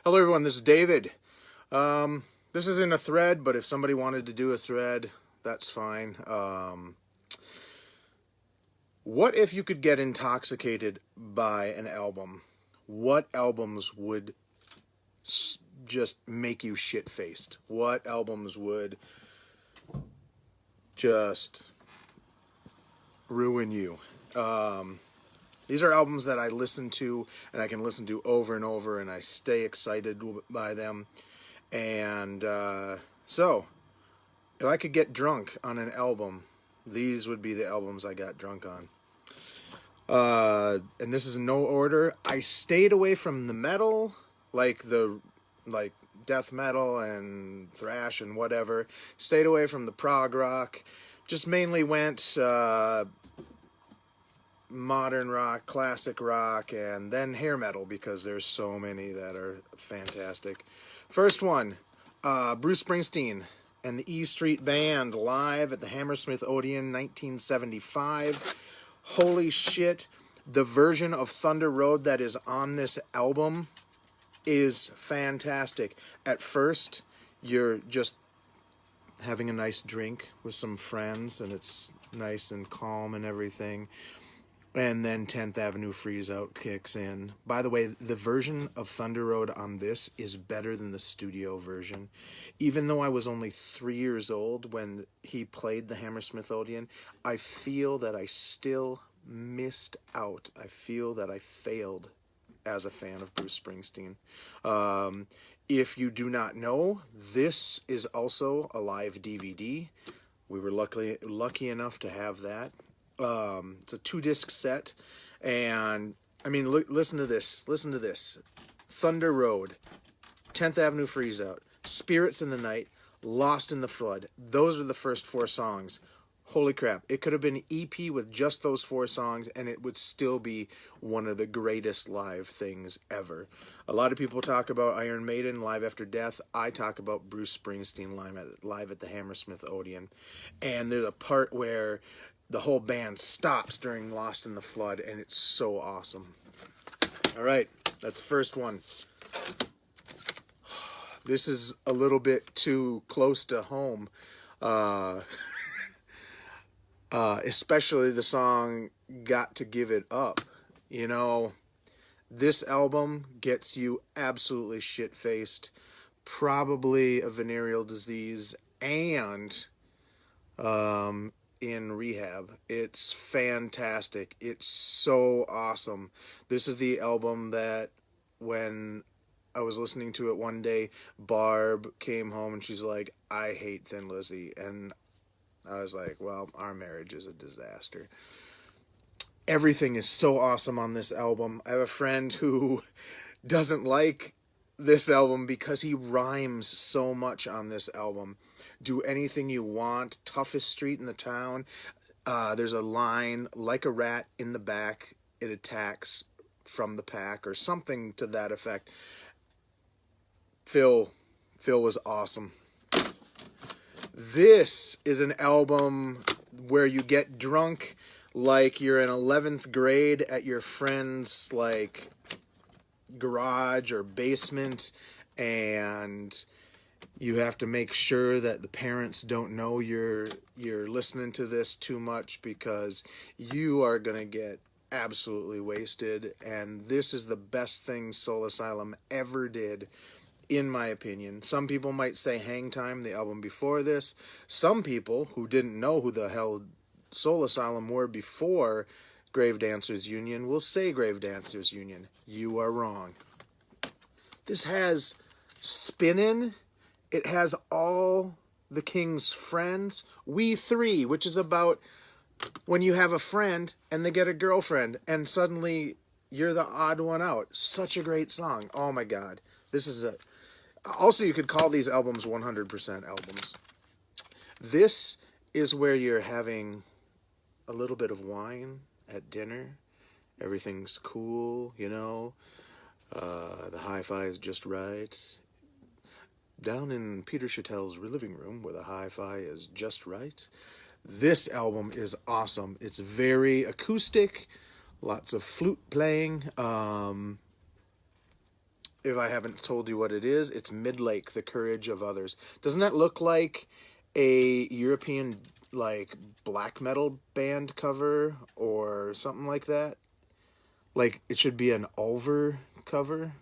Hello everyone, this is David. This isn't a thread, but if somebody wanted to do a thread, that's fine. What if you could get intoxicated by an album? What albums would just make you shit-faced? What albums would just ruin you? These are albums that I listen to and I can listen to over and over, and I stay excited by them. And so, if I could get drunk on an album, these would be the albums I got drunk on. And this is in no order. I stayed away from the metal, like death metal and thrash and whatever. Stayed away from the prog rock. Just mainly went modern rock, classic rock, and then hair metal, because there's so many that are fantastic. First one, Bruce Springsteen and the E Street Band live at the Hammersmith Odeon, 1975. Holy shit, the version of Thunder Road that is on this album is fantastic. At first, you're just having a nice drink with some friends, and it's nice and calm and everything. And then 10th Avenue Freeze Out kicks in. By the way, the version of Thunder Road on this is better than the studio version. Even though I was only 3 years old when he played the Hammersmith Odeon, I feel that I still missed out. I feel that I failed as a fan of Bruce Springsteen. If you do not know, this is also a live DVD. We were lucky enough to have that. It's a 2-disc set, and I mean, listen to this. Listen to this. Thunder Road, 10th Avenue Freeze Out, Spirits in the Night, Lost in the Flood. Those are the first 4 songs. Holy crap. It could have been an EP with just those 4 songs, and it would still be one of the greatest live things ever. A lot of people talk about Iron Maiden, Live After Death. I talk about Bruce Springsteen live at the Hammersmith Odeon. And there's a part where the whole band stops during Lost in the Flood, and it's so awesome. All right, that's the first one. This is a little bit too close to home, especially the song Got to Give It Up. You know, this album gets you absolutely shit-faced, probably a venereal disease, and in rehab. It's fantastic. It's so awesome. This is the album that when I was listening to it one day, Barb came home and she's like, I hate Thin Lizzy. And I was like, well, our marriage is a disaster. Everything is so awesome on this album. I have a friend who doesn't like this album because he rhymes so much on this album. Do Anything You Want, Toughest Street in the Town. There's a line, like a rat in the back, it attacks from the pack, or something to that effect. Phil was awesome. This is an album where you get drunk like you're in 11th grade at your friend's like garage or basement, and you have to make sure that the parents don't know you're listening to this too much, because you are going to get absolutely wasted. And this is the best thing Soul Asylum ever did, in my opinion. Some people might say Hang Time, the album before this. Some people who didn't know who the hell Soul Asylum were before Grave Dancers Union will say Grave Dancers Union. You are wrong. This has Spinnin'. It has All the King's Friends. We Three, which is about when you have a friend and they get a girlfriend and suddenly you're the odd one out. Such a great song. Oh my God. This is a... Also, you could call these albums 100% albums. This is where you're having a little bit of wine at dinner. Everything's cool, you know. The hi-fi is just right. Down in Peter Chattel's living room, where the hi-fi is just right. This album is awesome. It's very acoustic, lots of flute playing. if I haven't told you what it is, it's Midlake, The Courage of Others. Doesn't that look like a European like black metal band cover or something like that? Like it should be an Ulver cover.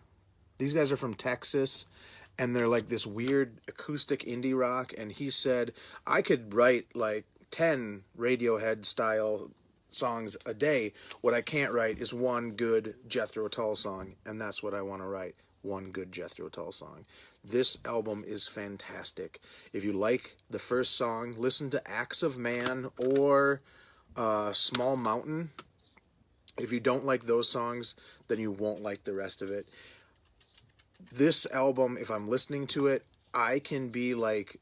These guys are from Texas and they're like this weird acoustic indie rock, and he said I could write like 10 Radiohead style songs a day. What I can't write is one good Jethro Tull song, and that's what I want to write. One good Jethro Tull song. This album is fantastic. If you like the first song, listen to Acts of Man or Small Mountain. If you don't like those songs, then you won't like the rest of it. This album, if I'm listening to it, I can be like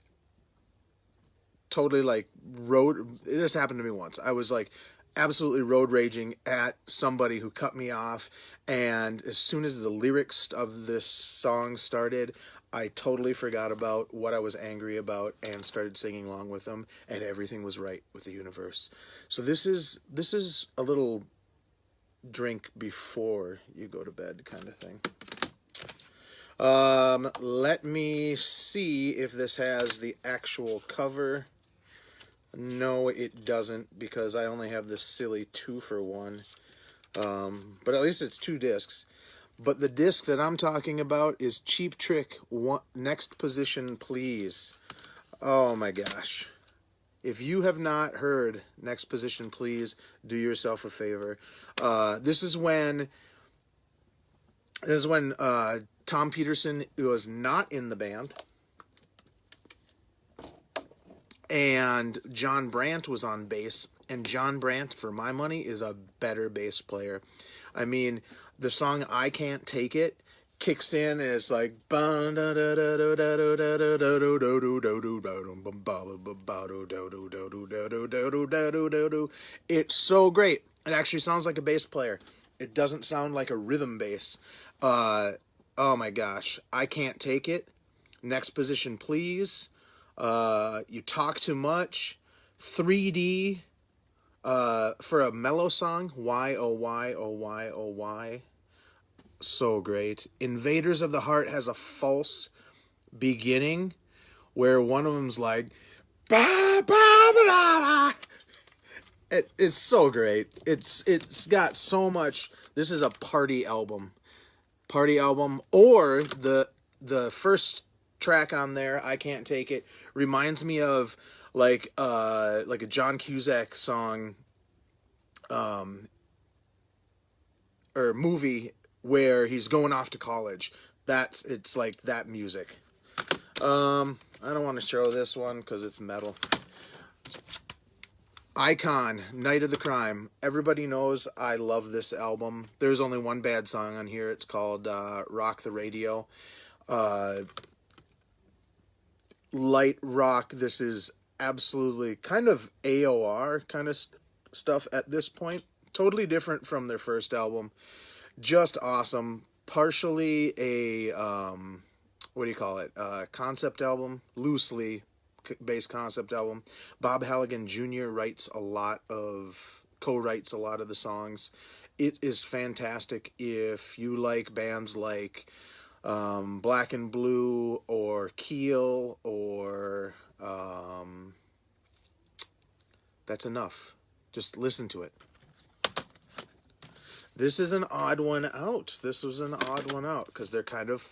totally like road. This happened to me once. I was like absolutely road raging at somebody who cut me off, and as soon as the lyrics of this song started, I totally forgot about what I was angry about and started singing along with them, and everything was right with the universe. So this is a little drink before you go to bed kind of thing. Let me see if this has the actual cover. No, it doesn't, because I only have this silly 2-for-1. But at least it's 2 discs. But the disc that I'm talking about is Cheap Trick, Next Position Please. Oh my gosh. If you have not heard Next Position Please, do yourself a favor. This is when Tom Peterson was not in the band, and John Brandt was on bass, and John Brandt, for my money, is a better bass player. I mean, the song I Can't Take It kicks in and it's like it's so great. It actually sounds like a bass player. It doesn't sound like a rhythm bass. Oh my gosh, I Can't Take It, Next Position Please, You Talk Too Much, 3D, for a mellow song, Why Oh Why Oh Why Oh Why, so great. Invaders of the Heart has a false beginning where one of them's like ba, ba, ba, ba. It's so great. It's got so much. This is a party album. Or the first track on there, I Can't Take It, reminds me of like a John Cusack song or movie where he's going off to college. It's like that music. I don't want to show this one because it's metal. Icon, Night of the Crime. Everybody knows I love this album. There's only one bad song on here. It's called Rock the Radio. Light rock. This is absolutely kind of AOR kind of stuff at this point. Totally different from their first album. Just awesome. Partially a, what do you call it? Concept album. Loosely based concept album. Bob Halligan Jr. co-writes a lot of the songs. It is fantastic if you like bands like Black and Blue or Keel or That's Enough. Just listen to it. This is an odd one out. This was an odd one out because they're kind of,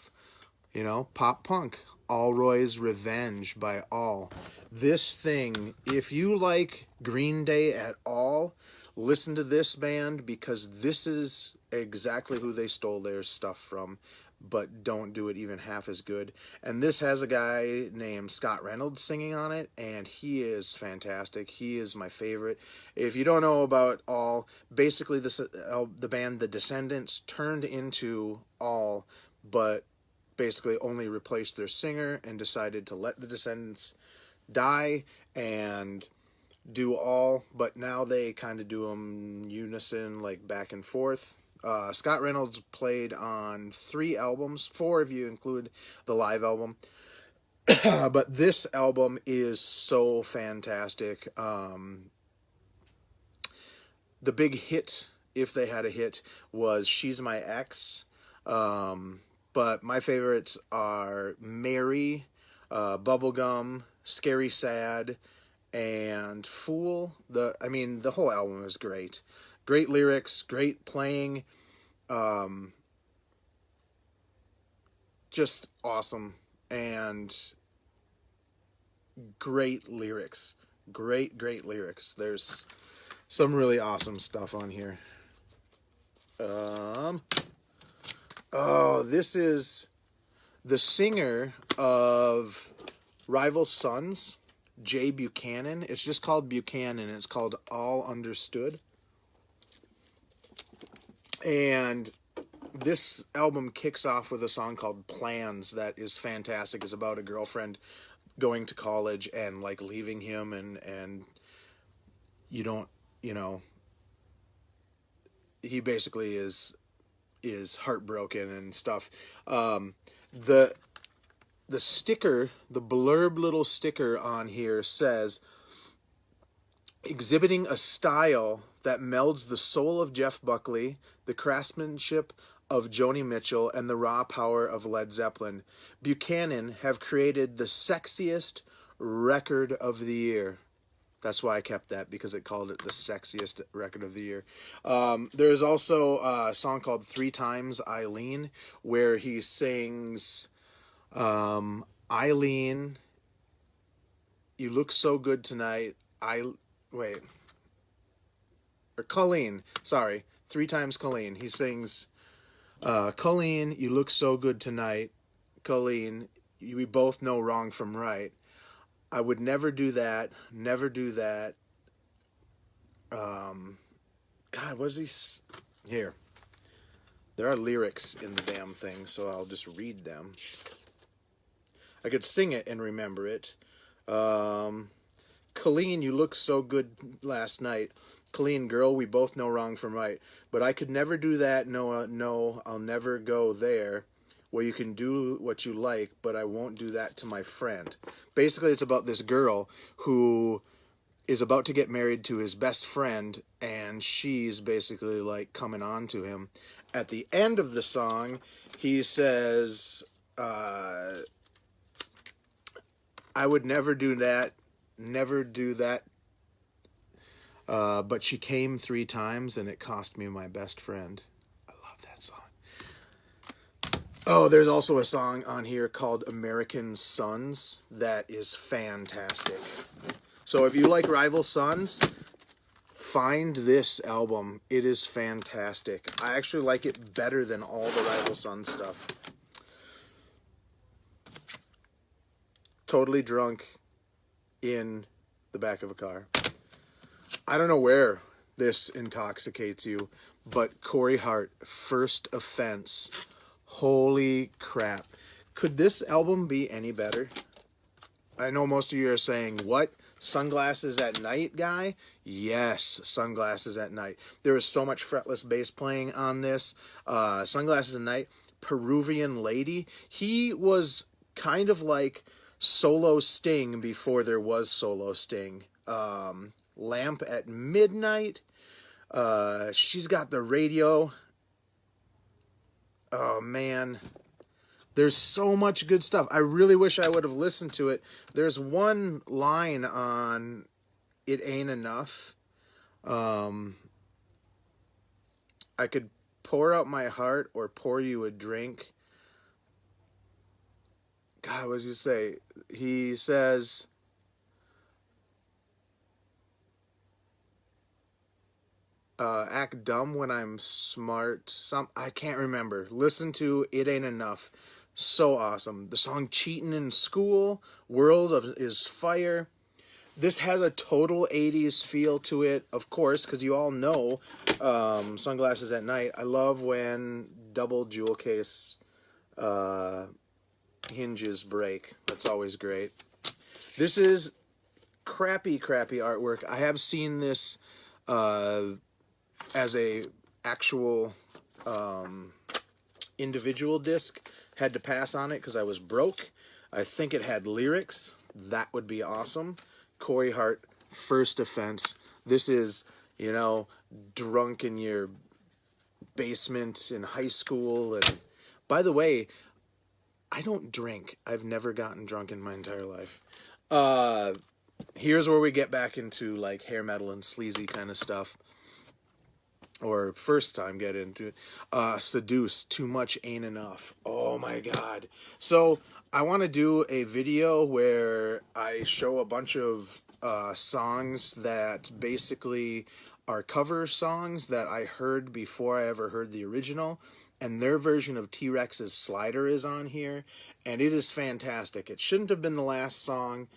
pop punk. Allroy's Revenge by All. This thing, if you like Green Day at all, listen to this band because this is exactly who they stole their stuff from, but don't do it even half as good. And this has a guy named Scott Reynolds singing on it, and he is fantastic. He is my favorite. If you don't know about All, basically the band The Descendants turned into All, but basically only replaced their singer and decided to let the Descendants die and do All, but now they kind of do them unison, like back and forth. Scott Reynolds played on 3 albums, 4 if you include the live album. But this album is so fantastic. The big hit, if they had a hit, was She's My Ex. but my favorites are Mary, Bubblegum, Scary Sad, and Fool. The whole album is great. Great lyrics, great playing, just awesome, and great lyrics. Great lyrics. There's some really awesome stuff on here. This is the singer of Rival Sons, Jay Buchanan. It's just called Buchanan. It's called All Understood. And this album kicks off with a song called Plans that is fantastic. It's about a girlfriend going to college and like leaving him, and you don't, he basically is heartbroken and stuff. The sticker, the blurb little sticker on here says, exhibiting a style that melds the soul of Jeff Buckley, the craftsmanship of Joni Mitchell, and the raw power of Led Zeppelin, Buchanan have created the sexiest record of the year. That's why I kept that, because it called it the sexiest record of the year. There's also a song called 3 Times Eileen, where he sings, Eileen, you look so good tonight. Colleen, sorry. 3 Times Colleen. He sings, Colleen, you look so good tonight. Colleen, we both know wrong from right. I would never do that. Never do that. God, was he... Here. There are lyrics in the damn thing, so I'll just read them. I could sing it and remember it. Colleen, you look so good last night. Colleen, girl, we both know wrong from right. But I could never do that. No, I'll never go there. Where you can do what you like, but I won't do that to my friend. Basically, it's about this girl who is about to get married to his best friend, and she's basically like coming on to him. At the end of the song, he says, I would never do that, but she came 3 times, and it cost me my best friend. I love that song. Oh, there's also a song on here called American Sons that is fantastic. So if you like Rival Sons, find this album. It is fantastic. I actually like it better than all the Rival Sons stuff. Totally drunk in the back of a car. I don't know where this intoxicates you, but Corey Hart, First Offense. Holy crap. Could this album be any better? I know most of you are saying, what? Sunglasses at Night guy? Yes, Sunglasses at Night. There is so much fretless bass playing on this. Sunglasses at Night, Peruvian Lady. He was kind of like Solo Sting before there was Solo Sting. Lamp at Midnight. She's got the radio. Oh, man. There's so much good stuff. I really wish I would have listened to it. There's one line on It Ain't Enough. I could pour out my heart or pour you a drink. God, what does he say? He says... act dumb when I'm smart. I can't remember. Listen to It Ain't Enough. So awesome. The song Cheatin' in School, is Fire. This has a total 80s feel to it, of course, because you all know Sunglasses at Night. I love when double jewel case hinges break. That's always great. This is crappy artwork. I have seen this as a actual individual disc. Had to pass on it because I was broke. I think it had lyrics. That would be awesome. Corey Hart, First Offense. This is, drunk in your basement in high school and By the way, I don't drink. I've never gotten drunk in my entire life. Here's where we get back into like hair metal and sleazy kind of stuff. Or first time get into it. Seduce, Too Much Ain't Enough. Oh my god. So I want to do a video where I show a bunch of songs that basically are cover songs that I heard before I ever heard the original, and their version of T-Rex's Slider is on here, and it is fantastic. It shouldn't have been the last song.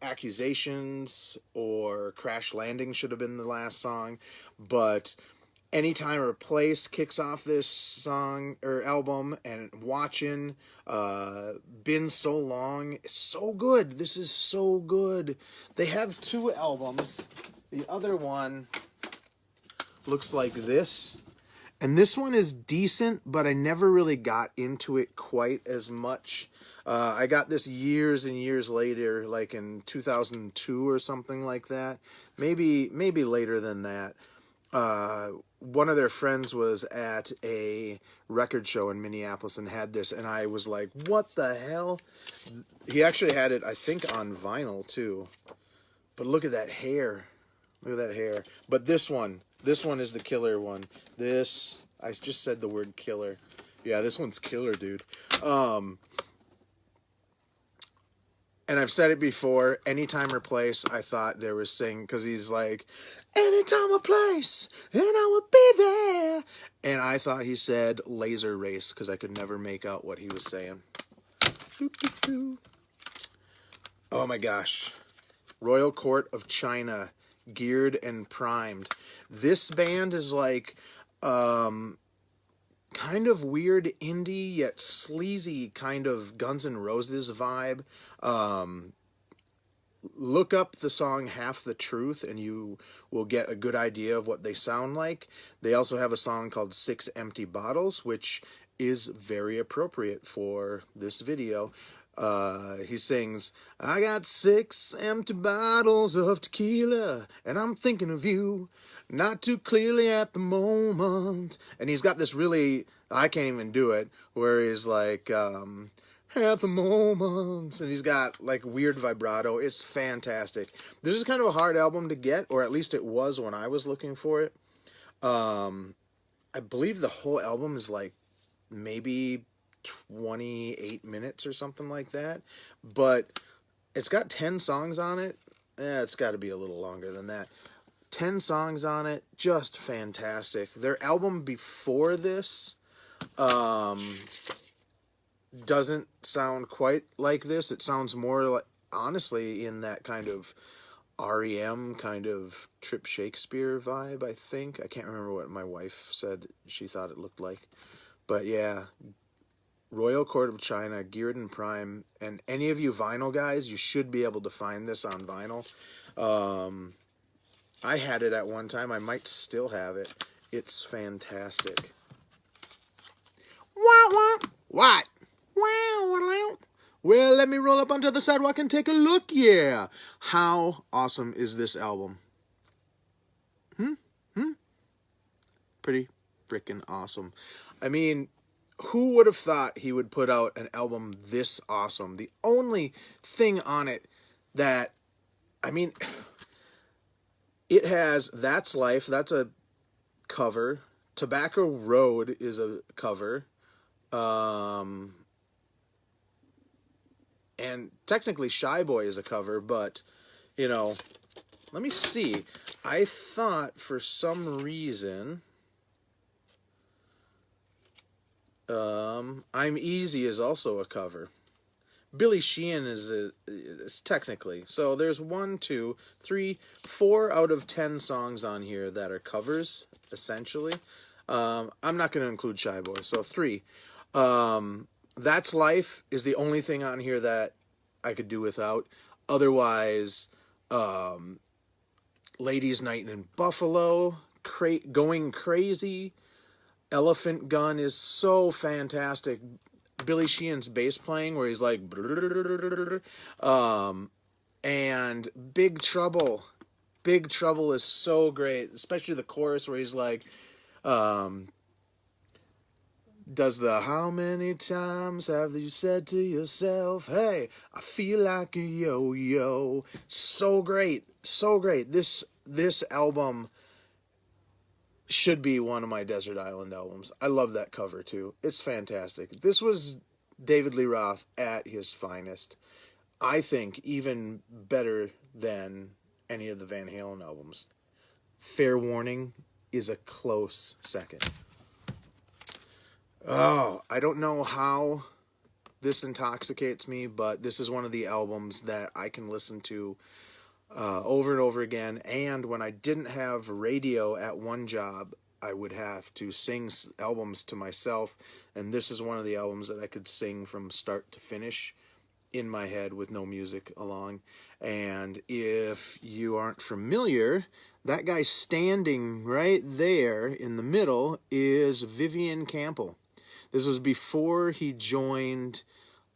Accusations or Crash Landing should have been the last song, but Anytime or Place kicks off this song or album, and Watching, Been So Long, so good. This is so good. They have 2 albums. The other one looks like this, and this one is decent, but I never really got into it quite as much. I got this years and years later, like in 2002 or something like that. Maybe later than that. One of their friends was at a record show in Minneapolis and had this, and I was like, what the hell? He actually had it, I think, on vinyl too. But look at that hair. Look at that hair. But this one is the killer one. This, I just said the word killer. Yeah, this one's killer, dude. And I've said it before, Anytime or Place, I thought they were singing, because he's like, anytime or place, and I will be there. And I thought he said Laser Race, because I could never make out what he was saying. Oh my gosh. Royal Court of China, Geared and Primed. This band is like, kind of weird indie yet sleazy kind of Guns N' Roses vibe. Look up the song Half the Truth and you will get a good idea of what they sound like. They also have a song called 6 Empty Bottles, which is very appropriate for this video. He sings, I got 6 empty bottles of tequila, and I'm thinking of you, not too clearly at the moment. And he's got this really, I can't even do it, where he's like, at the moment, and he's got like weird vibrato. It's fantastic. This is kind of a hard album to get, or at least it was when I was looking for it. I believe the whole album is like maybe 28 minutes or something like that, but it's got 10 songs on it. It's got to be a little longer than that. 10 songs on it, just fantastic. Their album before this doesn't sound quite like this. It sounds more like, honestly, in that kind of REM kind of Trip Shakespeare vibe, I think. I can't remember what my wife said she thought it looked like. But yeah, Royal Court of China, Geared and Prime, and any of you vinyl guys, you should be able to find this on vinyl. I had it at one time. I might still have it. It's fantastic. What? Well, let me roll up onto the sidewalk and take a look, yeah. How awesome is this album? Pretty freaking awesome. I mean, who would have thought he would put out an album this awesome? The only thing on it that, I mean, it has That's Life, that's a cover. Tobacco Road is a cover. And technically Shy Boy is a cover, but, you know, let me see. I thought for some reason I'm Easy is also a cover. Billy Sheehan is technically. So there's 1, 2, 3, 4 out of 10 songs on here that are covers, essentially. I'm not going to include Shy Boy, so 3. That's Life is the only thing on here that I could do without. Otherwise, Ladies Night in Buffalo, Going Crazy, Elephant Gun is so fantastic. Billy Sheehan's bass playing where he's like, and Big Trouble. Big Trouble is so great, especially the chorus where he's like, does the how many times have you said to yourself, hey, I feel like a yo-yo. So great. So great. This album should be one of my Desert Island albums. I love that cover too. It's fantastic. This was David Lee Roth at his finest. I think even better than any of the Van Halen albums. Fair Warning is a close second. Oh, I don't know how this intoxicates me, but this is one of the albums that I can listen to over and over again. And when I didn't have radio at one job, I would have to sing albums to myself. And this is one of the albums that I could sing from start to finish in my head with no music along. And if you aren't familiar, that guy standing right there in the middle is Vivian Campbell. This was before he joined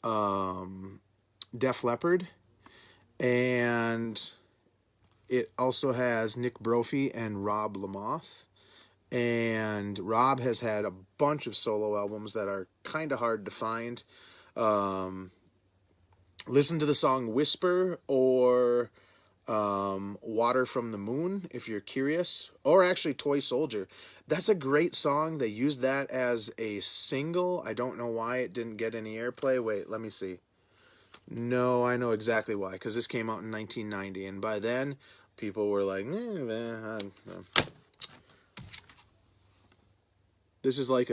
Def Leppard, and it also has Nick Brophy and Rob Lamoth. And Rob has had a bunch of solo albums that are kind of hard to find. Listen to the song Whisper or Water from the Moon if you're curious, or actually Toy Soldier. That's a great song. They used that as a single. I don't know why it didn't get any airplay. Wait, let me see. No, I know exactly why, because this came out in 1990, and by then people were like, this is like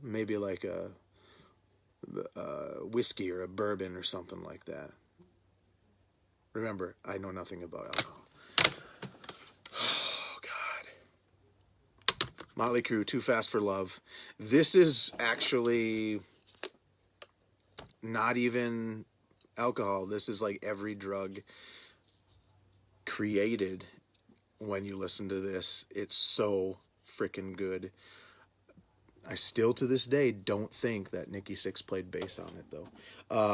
maybe like a whiskey or a bourbon or something like that. Remember, I know nothing about alcohol. Oh, God. Motley Crue, Too Fast for Love. This is actually not even alcohol. This is like every drug created when you listen to this. It's so freaking good. I still, to this day, don't think that Nikki Sixx played bass on it, though.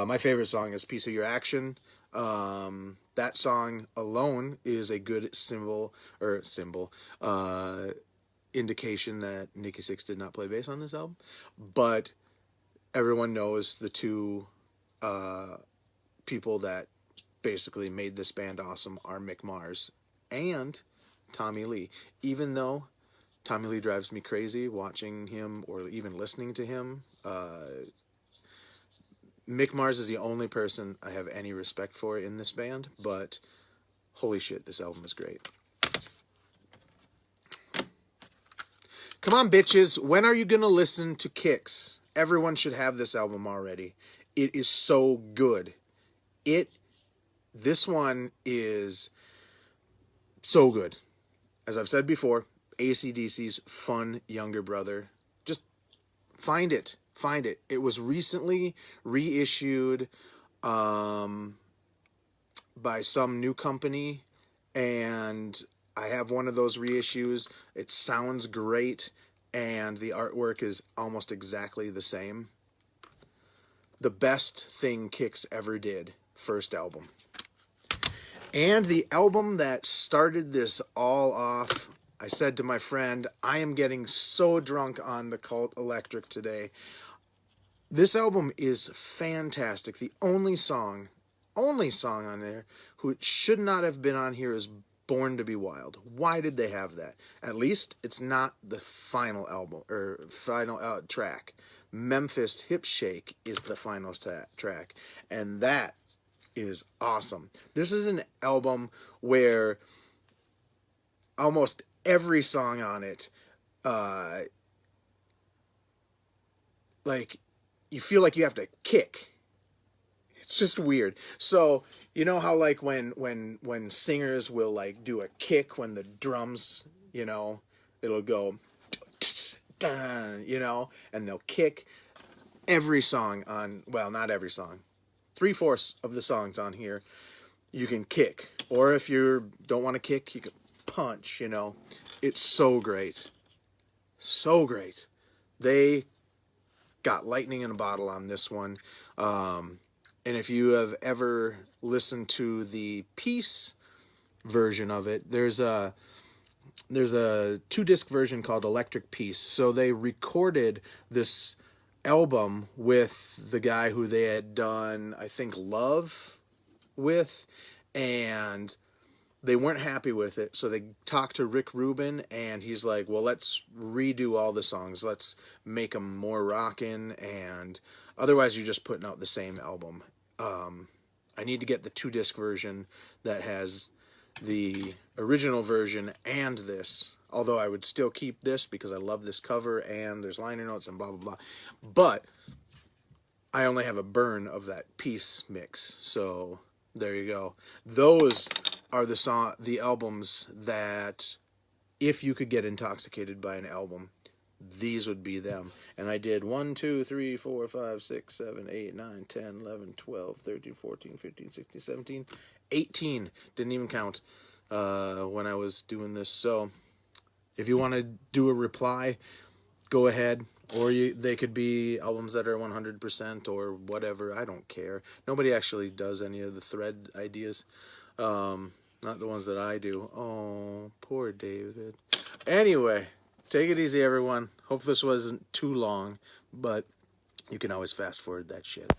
My favorite song is Piece of Your Action. That song alone is a good indication that Nikki Sixx did not play bass on this album. But everyone knows the two people that basically made this band awesome are Mick Mars and Tommy Lee. Even though Tommy Lee drives me crazy watching him or even listening to him, Mick Mars is the only person I have any respect for in this band, but holy shit, this album is great. Come on, bitches. When are you going to listen to Kicks? Everyone should have this album already. It is so good. This one is so good. As I've said before, AC/DC's fun younger brother. Just find it. Find it. It was recently reissued by some new company, and I have one of those reissues. It sounds great, and the artwork is almost exactly the same. The best thing Kicks ever did. First album. And the album that started this all off, I said to my friend, I am getting so drunk on the Cult Electric today. This album is fantastic. The only song on there who should not have been on here is Born to Be Wild. Why did they have that? At least it's not the final album or final track. Memphis Hip Shake is the final track, and that is awesome. This is an album where almost every song on it, like, you feel like you have to kick. It's just weird. So, you know how like when singers will like do a kick when the drums, you know, it'll go, you know, and they'll kick. Every song on, well, not every song, 3/4 of the songs on here, you can kick. Or if you don't want to kick, you can punch, you know. It's so great. So great. They got lightning in a bottle on this one. And if you have ever listened to the Peace version of it, there's a 2-disc version called Electric Peace. So they recorded this album with the guy who they had done, I think, Love with, and they weren't happy with it, so they talked to Rick Rubin, and he's like, well, let's redo all the songs. Let's make them more rockin', and otherwise you're just putting out the same album. I need to get the 2-disc version that has the original version and this, although I would still keep this because I love this cover and there's liner notes and blah, blah, blah. But I only have a burn of that piece mix, so there you go. Those are the albums that, if you could get intoxicated by an album, these would be them. And I did 1, 2, 3, 4, 5, 6, 7, 8, 9, 10, 11, 12, 13, 14, 15, 16, 17, 18. Didn't even count when I was doing this. So if you want to do a reply, go ahead. Or they could be albums that are 100% or whatever. I don't care. Nobody actually does any of the thread ideas. Not the ones that I do. Oh, poor David. Anyway, take it easy, everyone. Hope this wasn't too long, but you can always fast forward that shit.